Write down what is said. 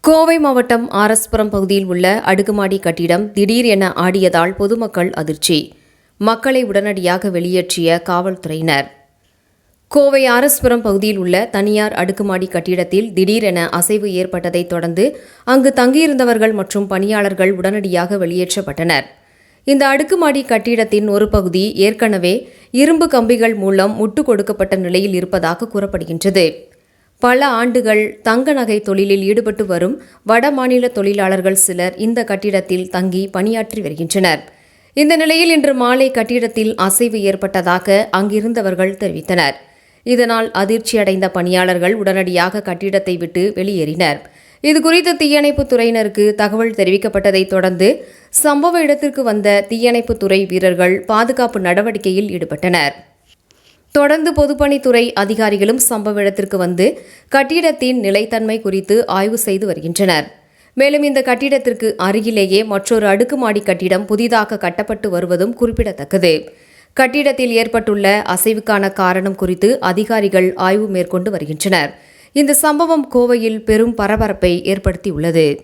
கோவை மாவட்டம் ஆர்எஸ்புரம் பகுதியில் உள்ள அடுக்குமாடி கட்டிடம் திடீர் என ஆடியதால் பொதுமக்கள் அதிர்ச்சி. மக்களை உடனடியாக வெளியேற்றிய காவல்துறையினர். கோவை ஆர்எஸ்புரம் பகுதியில் உள்ள தனியார் அடுக்குமாடி கட்டிடத்தில் திடீரென அசைவு ஏற்பட்டதைத் தொடர்ந்து அங்கு தங்கியிருந்தவர்கள் மற்றும் பணியாளர்கள் உடனடியாக வெளியேற்றப்பட்டனர். இந்த அடுக்குமாடி கட்டிடத்தின் ஒரு பகுதி ஏற்கனவே இரும்பு கம்பிகள் மூலம் முட்டு கொடுக்கப்பட்ட நிலையில் இருப்பதாக கூறப்படுகின்றது. பல ஆண்டுகள் தங்க நகை தொழிலில் ஈடுபட்டு வரும் வடமாநில தொழிலாளர்கள் சிலர் இந்த கட்டிடத்தில் தங்கி பணியாற்றி வருகின்றனர். இந்த நிலையில் இன்று மாலை கட்டிடத்தில் அசைவு ஏற்பட்டதாக அங்கிருந்தவர்கள் தெரிவித்தனர். இதனால் அதிர்ச்சியடைந்த பணியாளர்கள் உடனடியாக கட்டிடத்தை விட்டு வெளியேறினர். இதுகுறித்து தீயணைப்புத் துறையினருக்கு தகவல் தெரிவிக்கப்பட்டதைத் தொடர்ந்து சம்பவ இடத்திற்கு வந்த தீயணைப்புத் துறை வீரர்கள் பாதுகாப்பு நடவடிக்கையில் ஈடுபட்டனர். தொடர்ந்து பொதுப்பணித்துறை அதிகாரிகளும் சம்பவ இடத்திற்கு வந்து கட்டிடத்தின் நிலைத்தன்மை குறித்து ஆய்வு செய்து வருகின்றனர். மேலும் இந்த கட்டிடத்திற்கு அருகிலேயே மற்றொரு அடுக்குமாடி கட்டிடம் புதிதாக கட்டப்பட்டு வருவதும் குறிப்பிடத்தக்கது. கட்டிடத்தில் ஏற்பட்டுள்ள அசைவுக்கான காரணம் குறித்து அதிகாரிகள் ஆய்வு மேற்கொண்டு வருகின்றனர். இந்த சம்பவம் கோவையில் பெரும் பரபரப்பை ஏற்படுத்தியுள்ளது.